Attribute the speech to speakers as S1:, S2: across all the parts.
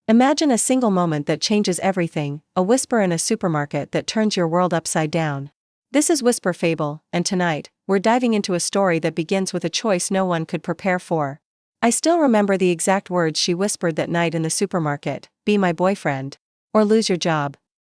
S1: Imagine a single moment that changes everything, a whisper in a supermarket that turns your world upside down. This is Whisper Fable, and tonight, we're diving into a story that begins with a choice no one could prepare for. I still remember the exact words she whispered that night in the supermarket: "Be my boyfriend, or lose your job."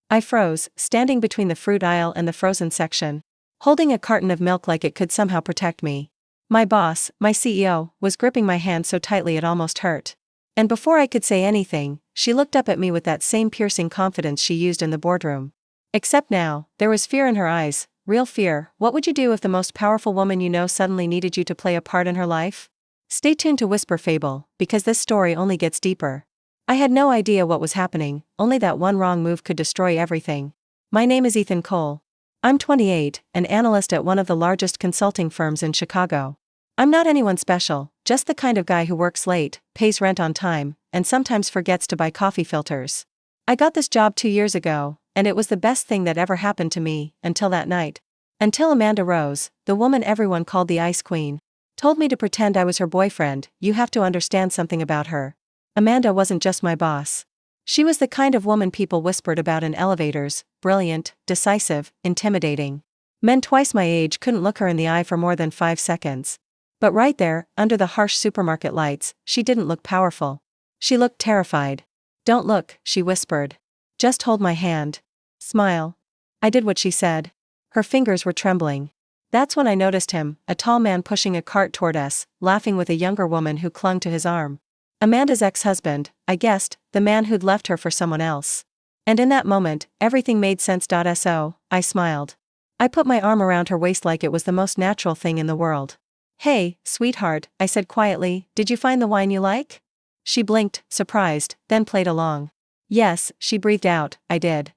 S1: I froze, standing between the fruit aisle and the frozen section, holding a carton of milk like it could somehow protect me. My boss, my CEO, was gripping my hand so tightly it almost hurt. And before I could say anything, she looked up at me with that same piercing confidence she used in the boardroom. Except now, there was fear in her eyes, real fear. What would you do if the most powerful woman you know suddenly needed you to play a part in her life? Stay tuned to Whisper Fable, because this story only gets deeper. I had no idea what was happening, only that one wrong move could destroy everything. My name is Ethan Cole. I'm 28, an analyst at one of the largest consulting firms in Chicago. I'm not anyone special, just the kind of guy who works late, pays rent on time, and sometimes forgets to buy coffee filters. I got this job 2 years ago, and it was the best thing that ever happened to me, until that night. Until Amanda Rose, the woman everyone called the Ice Queen, told me to pretend I was her boyfriend. You have to understand something about her. Amanda wasn't just my boss. She was the kind of woman people whispered about in elevators: brilliant, decisive, intimidating. Men twice my age couldn't look her in the eye for more than 5 seconds. But right there, under the harsh supermarket lights, she didn't look powerful. She looked terrified. "Don't look," she whispered. "Just hold my hand. Smile." I did what she said. Her fingers were trembling. That's when I noticed him, a tall man pushing a cart toward us, laughing with a younger woman who clung to his arm. Amanda's ex-husband, I guessed, the man who'd left her for someone else. And in that moment, everything made sense. So, I smiled. I put my arm around her waist like it was the most natural thing in the world. "Hey, sweetheart," I said quietly, "did you find the wine you like?" She blinked, surprised, then played along. "Yes," she breathed out, "I did."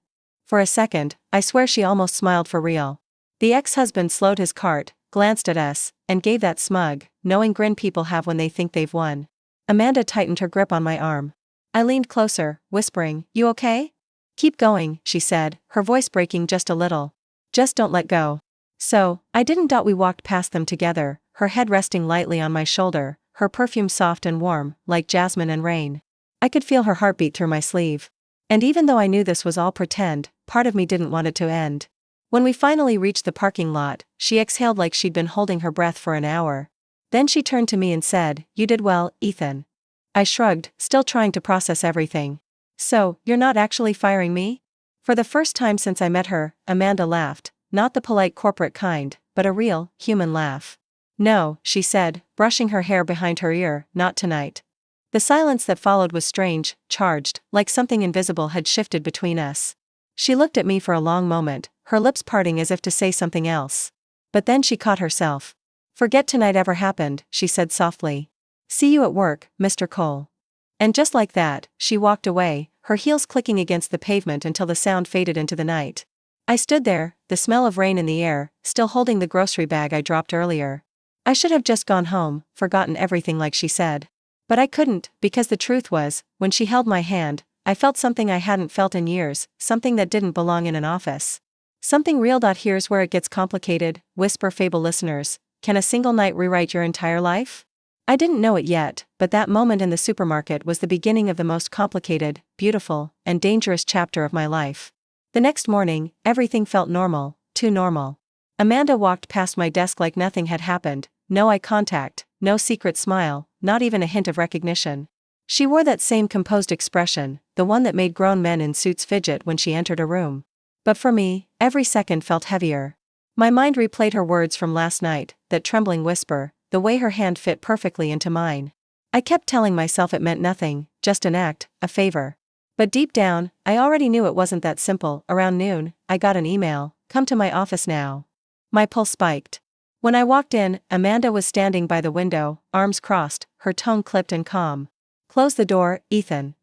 S1: For a second, I swear she almost smiled for real. The ex-husband slowed his cart, glanced at us, and gave that smug, knowing grin people have when they think they've won. Amanda tightened her grip on my arm. I leaned closer, whispering, "You okay?" "Keep going," she said, her voice breaking just a little. "Just don't let go." So, I didn't. We walked past them together, her head resting lightly on my shoulder, her perfume soft and warm, like jasmine and rain. I could feel her heartbeat through my sleeve. And even though I knew this was all pretend, part of me didn't want it to end. When we finally reached the parking lot, she exhaled like she'd been holding her breath for an hour. Then she turned to me and said, "You did well, Ethan." I shrugged, still trying to process everything. "So, you're not actually firing me?" For the first time since I met her, Amanda laughed, not the polite corporate kind, but a real, human laugh. "No," she said, brushing her hair behind her ear, "not tonight." The silence that followed was strange, charged, like something invisible had shifted between us. She looked at me for a long moment, her lips parting as if to say something else. But then she caught herself. "Forget tonight ever happened," she said softly. "See you at work, Mr. Cole." And just like that, she walked away, her heels clicking against the pavement until the sound faded into the night. I stood there, the smell of rain in the air, still holding the grocery bag I dropped earlier. I should have just gone home, forgotten everything like she said. But I couldn't, because the truth was, when she held my hand, I felt something I hadn't felt in years, something that didn't belong in an office. Something real. Here's where it gets complicated, Whisper Fable listeners. Can a single night rewrite your entire life? I didn't know it yet, but that moment in the supermarket was the beginning of the most complicated, beautiful, and dangerous chapter of my life. The next morning, everything felt normal, too normal. Amanda walked past my desk like nothing had happened, no eye contact, no secret smile, not even a hint of recognition. She wore that same composed expression, the one that made grown men in suits fidget when she entered a room. But for me, every second felt heavier. My mind replayed her words from last night, that trembling whisper, the way her hand fit perfectly into mine. I kept telling myself it meant nothing, just an act, a favor. But deep down, I already knew it wasn't that simple. Around noon, I got an email, "Come to my office now." My pulse spiked. When I walked in, Amanda was standing by the window, arms crossed, her tone clipped and calm. "Close the door, Ethan."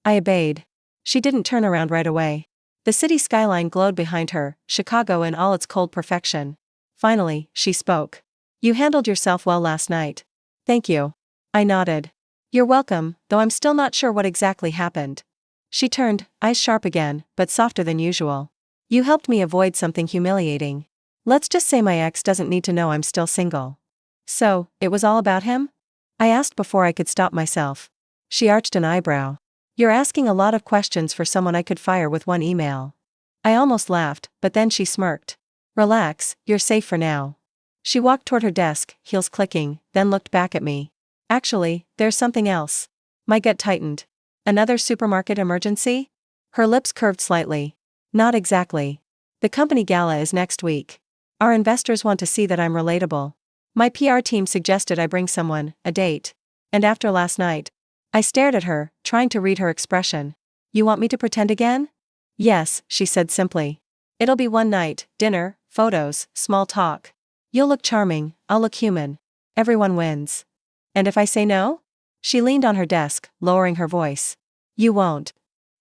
S1: I obeyed. She didn't turn around right away. The city skyline glowed behind her, Chicago in all its cold perfection. Finally, she spoke. "You handled yourself well last night." "Thank you." I nodded. "You're welcome, though I'm still not sure what exactly happened." She turned, eyes sharp again, but softer than usual. "You helped me avoid something humiliating. Let's just say my ex doesn't need to know I'm still single." "So, it was all about him?" I asked before I could stop myself. She arched an eyebrow. You're asking a lot of questions for someone I could fire with one email. I almost laughed, but then she smirked. Relax, you're safe for now. She walked toward her desk, heels clicking, then looked back at me. Actually, there's something else. My gut tightened. Another supermarket emergency? Her lips curved slightly. Not exactly. The company gala is next week. Our investors want to see that I'm relatable. My PR team suggested I bring someone, a date. And after last night, I stared at her, trying to read her expression. You want me to pretend again? Yes, she said simply. It'll be one night, dinner, photos, small talk. You'll look charming, I'll look human. Everyone wins. And if I say no? She leaned on her desk, lowering her voice. You won't.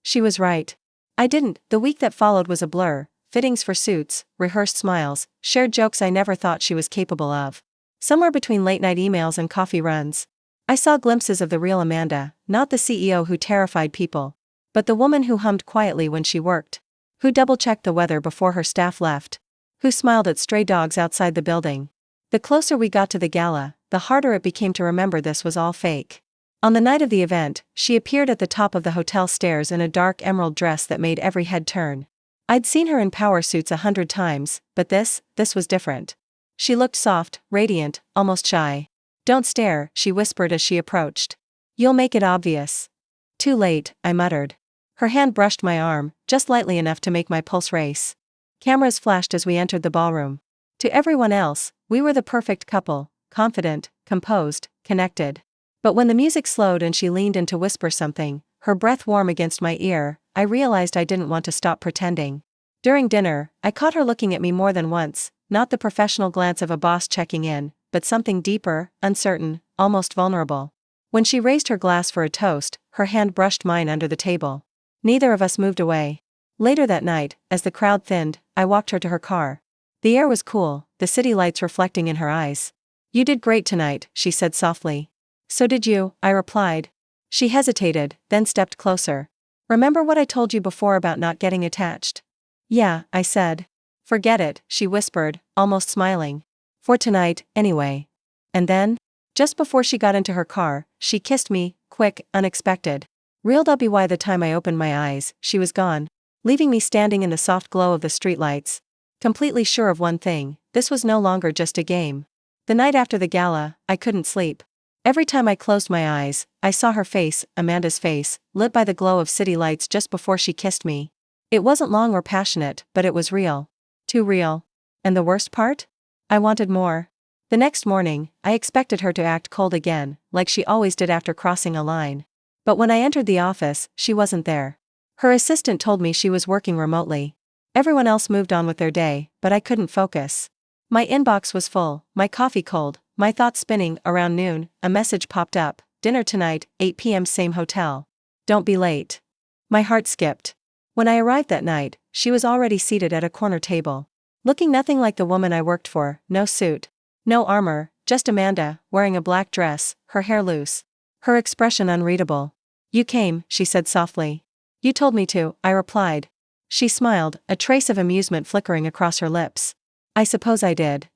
S1: She was right. I didn't. The week that followed was a blur. Fittings for suits, rehearsed smiles, shared jokes I never thought she was capable of. Somewhere between late-night emails and coffee runs, I saw glimpses of the real Amanda, not the CEO who terrified people, but the woman who hummed quietly when she worked, who double-checked the weather before her staff left, who smiled at stray dogs outside the building. The closer we got to the gala, the harder it became to remember this was all fake. On the night of the event, she appeared at the top of the hotel stairs in a dark emerald dress that made every head turn. I'd seen her in power suits 100 times, but this was different. She looked soft, radiant, almost shy. Don't stare, she whispered as she approached. You'll make it obvious. Too late, I muttered. Her hand brushed my arm, just lightly enough to make my pulse race. Cameras flashed as we entered the ballroom. To everyone else, we were the perfect couple, confident, composed, connected. But when the music slowed and she leaned in to whisper something, her breath warm against my ear, I realized I didn't want to stop pretending. During dinner, I caught her looking at me more than once, not the professional glance of a boss checking in, but something deeper, uncertain, almost vulnerable. When she raised her glass for a toast, her hand brushed mine under the table. Neither of us moved away. Later that night, as the crowd thinned, I walked her to her car. The air was cool, the city lights reflecting in her eyes. You did great tonight, she said softly. So did you, I replied. She hesitated, then stepped closer. Remember what I told you before about not getting attached? Yeah, I said. Forget it, she whispered, almost smiling. For tonight, anyway. And then? Just before she got into her car, she kissed me, quick, unexpected. Real by the time I opened my eyes, she was gone, leaving me standing in the soft glow of the streetlights. Completely sure of one thing, this was no longer just a game. The night after the gala, I couldn't sleep. Every time I closed my eyes, I saw her face, Amanda's face, lit by the glow of city lights just before she kissed me. It wasn't long or passionate, but it was real. Too real. And the worst part? I wanted more. The next morning, I expected her to act cold again, like she always did after crossing a line. But when I entered the office, she wasn't there. Her assistant told me she was working remotely. Everyone else moved on with their day, but I couldn't focus. My inbox was full, my coffee cold, my thoughts spinning. Around noon, a message popped up. Dinner tonight, 8 p.m. same hotel. Don't be late. My heart skipped. When I arrived that night, she was already seated at a corner table. Looking nothing like the woman I worked for, no suit, no armor, just Amanda, wearing a black dress, her hair loose. Her expression unreadable. You came, she said softly. You told me to, I replied. She smiled, a trace of amusement flickering across her lips. I suppose I did.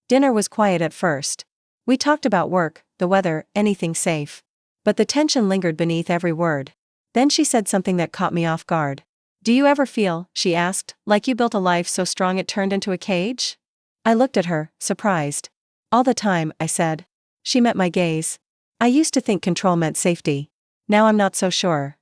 S1: Dinner was quiet at first. We talked about work, the weather, anything safe. But the tension lingered beneath every word. Then she said something that caught me off guard. Do you ever feel, she asked, like you built a life so strong it turned into a cage? I looked at her, surprised. All the time, I said. She met my gaze. I used to think control meant safety. Now I'm not so sure.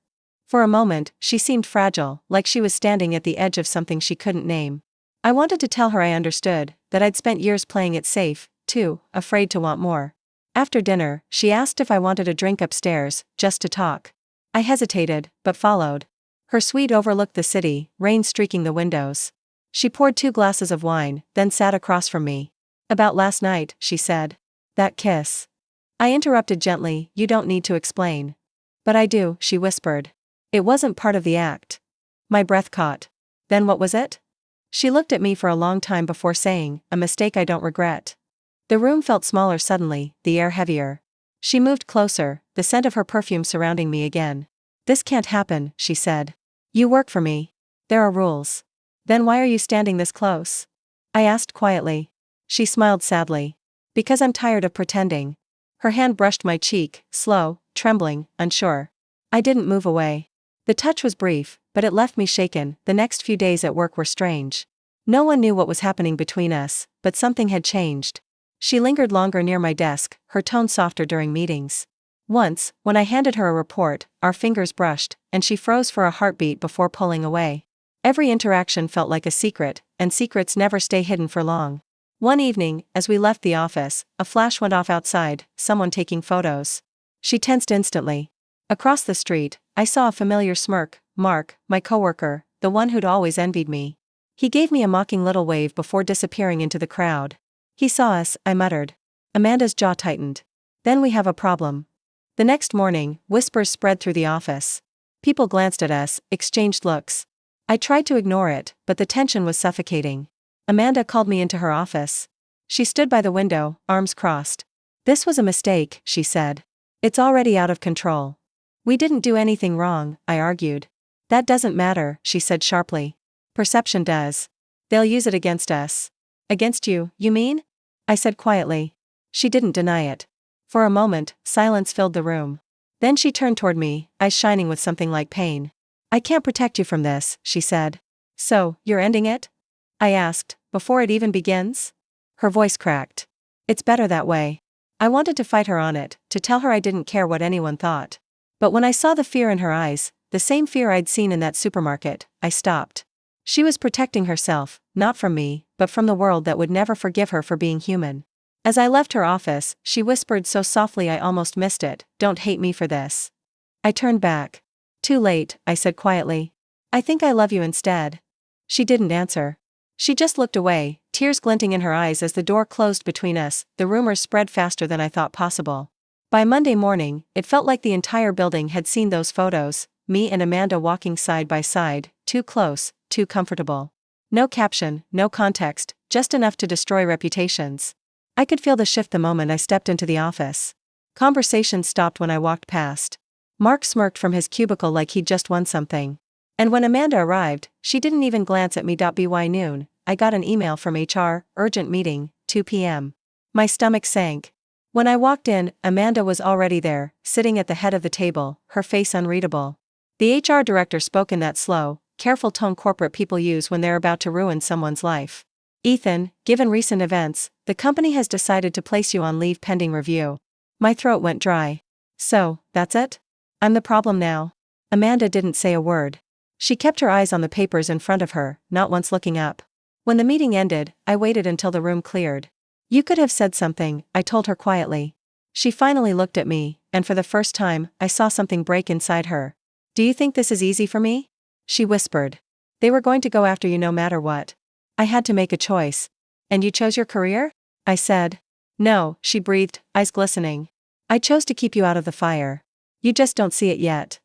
S1: For a moment, she seemed fragile, like she was standing at the edge of something she couldn't name. I wanted to tell her I understood, that I'd spent years playing it safe, too, afraid to want more. After dinner, she asked if I wanted a drink upstairs, just to talk. I hesitated, but followed. Her suite overlooked the city, rain streaking the windows. She poured 2 glasses of wine, then sat across from me. About last night, she said. That kiss. I interrupted gently, you don't need to explain. But I do, she whispered. It wasn't part of the act. My breath caught. Then what was it? She looked at me for a long time before saying, a mistake I don't regret. The room felt smaller suddenly, the air heavier. She moved closer, the scent of her perfume surrounding me again. This can't happen, she said. You work for me. There are rules. Then why are you standing this close? I asked quietly. She smiled sadly. Because I'm tired of pretending. Her hand brushed my cheek, slow, trembling, unsure. I didn't move away. The touch was brief, but it left me shaken. The next few days at work were strange. No one knew what was happening between us, but something had changed. She lingered longer near my desk, her tone softer during meetings. Once, when I handed her a report, our fingers brushed, and she froze for a heartbeat before pulling away. Every interaction felt like a secret, and secrets never stay hidden for long. One evening, as we left the office, a flash went off outside, someone taking photos. She tensed instantly. Across the street, I saw a familiar smirk. Mark, my coworker, the one who'd always envied me. He gave me a mocking little wave before disappearing into the crowd. He saw us, I muttered. Amanda's jaw tightened. Then we have a problem. The next morning, whispers spread through the office. People glanced at us, exchanged looks. I tried to ignore it, but the tension was suffocating. Amanda called me into her office. She stood by the window, arms crossed. This was a mistake, she said. It's already out of control. We didn't do anything wrong, I argued. That doesn't matter, she said sharply. Perception does. They'll use it against us. Against you, you mean? I said quietly. She didn't deny it. For a moment, silence filled the room. Then she turned toward me, eyes shining with something like pain. I can't protect you from this, she said. So, you're ending it? I asked, before it even begins? Her voice cracked. It's better that way. I wanted to fight her on it, to tell her I didn't care what anyone thought. But when I saw the fear in her eyes, the same fear I'd seen in that supermarket, I stopped. She was protecting herself, not from me, but from the world that would never forgive her for being human. As I left her office, she whispered so softly I almost missed it, "Don't hate me for this." I turned back. Too late, I said quietly. I think I love you instead. She didn't answer. She just looked away, tears glinting in her eyes as the door closed between us. The rumors spread faster than I thought possible. By Monday morning, it felt like the entire building had seen those photos, me and Amanda walking side by side, too close, too comfortable. No caption, no context, just enough to destroy reputations. I could feel the shift the moment I stepped into the office. Conversations stopped when I walked past. Mark smirked from his cubicle like he'd just won something. And when Amanda arrived, she didn't even glance at me. By noon, I got an email from HR, urgent meeting, 2 p.m. My stomach sank. When I walked in, Amanda was already there, sitting at the head of the table, her face unreadable. The HR director spoke in that slow, careful tone corporate people use when they're about to ruin someone's life. Ethan, given recent events, the company has decided to place you on leave pending review. My throat went dry. So, that's it? I'm the problem now? Amanda didn't say a word. She kept her eyes on the papers in front of her, not once looking up. When the meeting ended, I waited until the room cleared. You could have said something, I told her quietly. She finally looked at me, and for the first time, I saw something break inside her. Do you think this is easy for me? She whispered. They were going to go after you no matter what. I had to make a choice. And you chose your career? I said. No, she breathed, eyes glistening. I chose to keep you out of the fire. You just don't see it yet.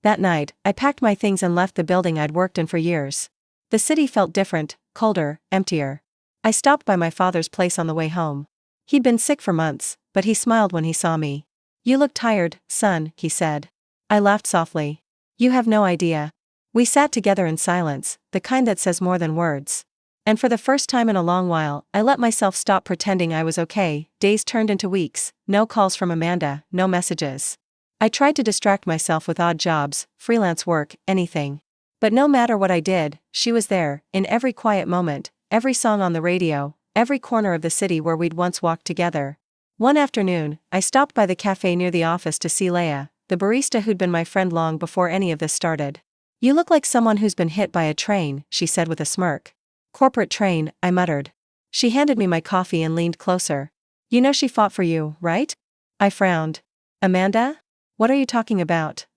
S1: That night, I packed my things and left the building I'd worked in for years. The city felt different, colder, emptier. I stopped by my father's place on the way home. He'd been sick for months, but he smiled when he saw me. You look tired, son, he said. I laughed softly. You have no idea. We sat together in silence, the kind that says more than words. And for the first time in a long while, I let myself stop pretending I was okay. Days turned into weeks, no calls from Amanda, no messages. I tried to distract myself with odd jobs, freelance work, anything. But no matter what I did, she was there, in every quiet moment, every song on the radio, every corner of the city where we'd once walked together. One afternoon, I stopped by the cafe near the office to see Leia, the barista who'd been my friend long before any of this started. You look like someone who's been hit by a train, she said with a smirk. Corporate train, I muttered. She handed me my coffee and leaned closer. You know she fought for you, right? I frowned. Amanda? What are you talking about?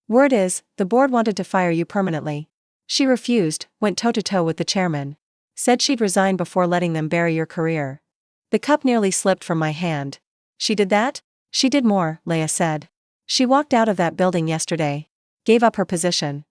S1: Word is, the board wanted to fire you permanently. She refused, went toe-to-toe with the chairman. Said she'd resign before letting them bury your career. The cup nearly slipped from my hand. She did that? She did more, Leia said. She walked out of that building yesterday. Gave up her position.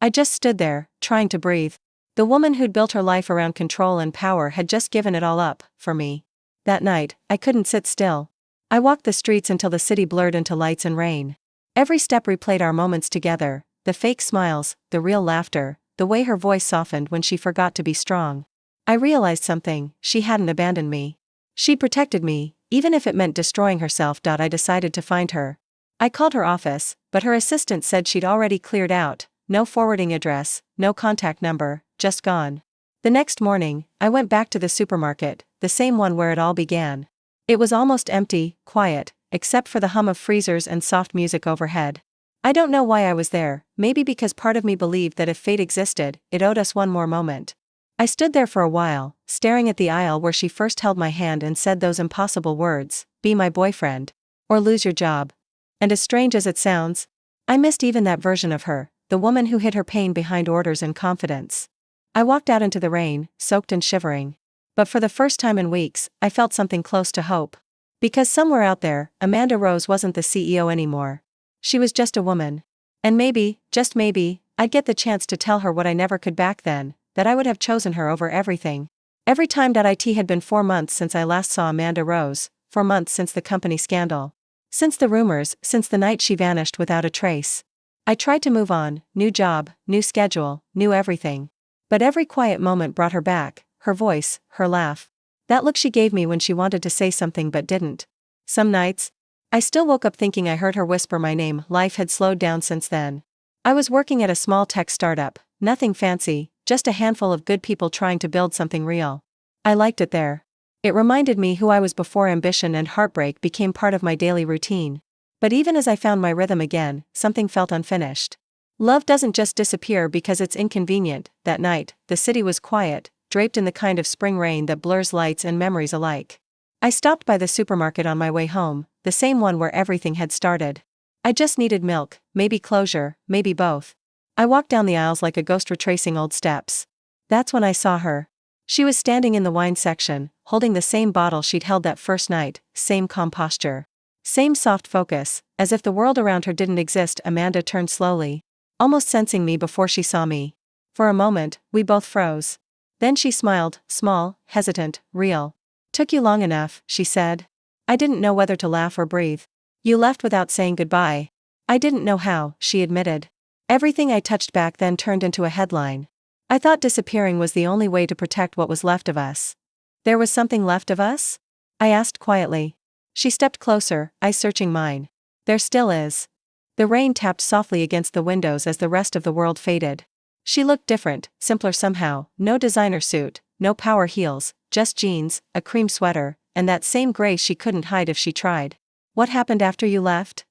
S1: I just stood there, trying to breathe. The woman who'd built her life around control and power had just given it all up, for me. That night, I couldn't sit still. I walked the streets until the city blurred into lights and rain. Every step replayed our moments together, the fake smiles, the real laughter, the way her voice softened when she forgot to be strong. I realized something, she hadn't abandoned me. She protected me, even if it meant destroying herself. I decided to find her. I called her office, but her assistant said she'd already cleared out. no forwarding address, no contact number, just gone. The next morning, I went back to the supermarket, the same one where it all began. It was almost empty, quiet, except for the hum of freezers and soft music overhead. I don't know why I was there, maybe because part of me believed that if fate existed, it owed us one more moment. I stood there for a while, staring at the aisle where she first held my hand and said those impossible words, "Be my boyfriend, or lose your job." And as strange as it sounds, I missed even that version of her, the woman who hid her pain behind orders and confidence. I walked out into the rain, soaked and shivering. But for the first time in weeks, I felt something close to hope. Because somewhere out there, Amanda Rose wasn't the CEO anymore. She was just a woman. And maybe, just maybe, I'd get the chance to tell her what I never could back then, that I would have chosen her over everything. Every time. It had been 4 months since I last saw Amanda Rose, 4 months since the company scandal. Since the rumors, since the night she vanished without a trace. I tried to move on, new job, new schedule, new everything. But every quiet moment brought her back, her voice, her laugh. That look she gave me when she wanted to say something but didn't. Some nights, I still woke up thinking I heard her whisper my name. Life had slowed down since then. I was working at a small tech startup, nothing fancy, just a handful of good people trying to build something real. I liked it there. It reminded me who I was before ambition and heartbreak became part of my daily routine. But even as I found my rhythm again, something felt unfinished. Love doesn't just disappear because it's inconvenient. That night, the city was quiet, draped in the kind of spring rain that blurs lights and memories alike. I stopped by the supermarket on my way home, the same one where everything had started. I just needed milk, maybe closure, maybe both. I walked down the aisles like a ghost retracing old steps. That's when I saw her. She was standing in the wine section, holding the same bottle she'd held that first night, same calm posture. Same soft focus, as if the world around her didn't exist. Amanda turned slowly, almost sensing me before she saw me. For a moment, we both froze. Then she smiled, small, hesitant, real. "Took you long enough," she said. I didn't know whether to laugh or breathe. "You left without saying goodbye." I didn't know how, she admitted. Everything I touched back then turned into a headline. I thought disappearing was the only way to protect what was left of us. There was something left of us? I asked quietly. She stepped closer, eyes searching mine. There still is. The rain tapped softly against the windows as the rest of the world faded. She looked different, simpler somehow, no designer suit, no power heels, just jeans, a cream sweater, and that same grace she couldn't hide if she tried. "What happened after you left?"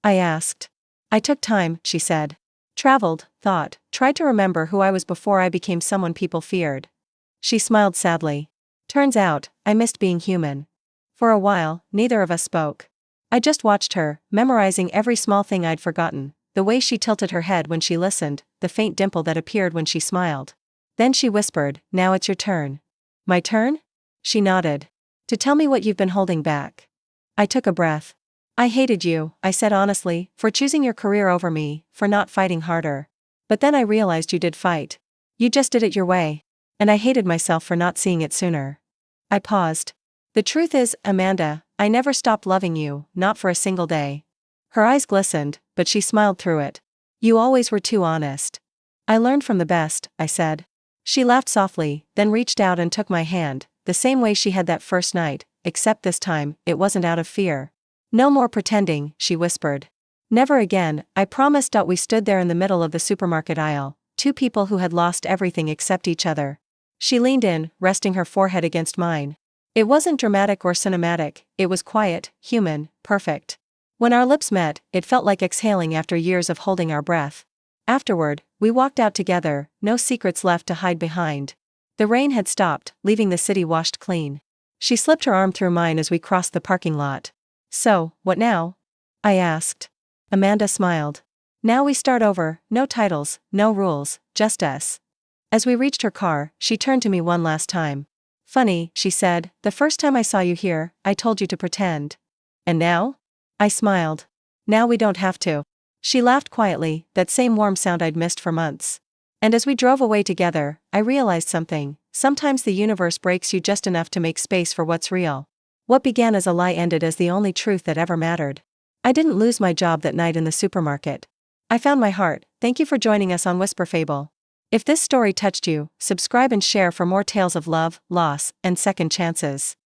S1: I asked. "I took time," she said. "Traveled, thought, tried to remember who I was before I became someone people feared." She smiled sadly. "Turns out, I missed being human." For a while, neither of us spoke. I just watched her, memorizing every small thing I'd forgotten, the way she tilted her head when she listened, the faint dimple that appeared when she smiled. Then she whispered, "Now it's your turn." "My turn?" She nodded. "To tell me what you've been holding back." I took a breath. "I hated you," I said honestly, "for choosing your career over me, for not fighting harder. But then I realized you did fight. You just did it your way. And I hated myself for not seeing it sooner." I paused. "The truth is, Amanda, I never stopped loving you, not for a single day." Her eyes glistened, but she smiled through it. "You always were too honest." "I learned from the best," I said. She laughed softly, then reached out and took my hand, the same way she had that first night, except this time, it wasn't out of fear. "No more pretending," she whispered. "Never again, I promised." We stood there in the middle of the supermarket aisle, two people who had lost everything except each other. She leaned in, resting her forehead against mine. It wasn't dramatic or cinematic, it was quiet, human, perfect. When our lips met, it felt like exhaling after years of holding our breath. Afterward, we walked out together, no secrets left to hide behind. The rain had stopped, leaving the city washed clean. She slipped her arm through mine as we crossed the parking lot. "So, what now?" I asked. Amanda smiled. "Now we start over, no titles, no rules, just us." As we reached her car, she turned to me one last time. "Funny," she said, "the first time I saw you here, I told you to pretend. And now?" I smiled. "Now we don't have to." She laughed quietly, that same warm sound I'd missed for months. And as we drove away together, I realized something. Sometimes the universe breaks you just enough to make space for what's real. What began as a lie ended as the only truth that ever mattered. I didn't lose my job that night in the supermarket. I found my heart. Thank you for joining us on Whisper Fable. If this story touched you, subscribe and share for more tales of love, loss, and second chances.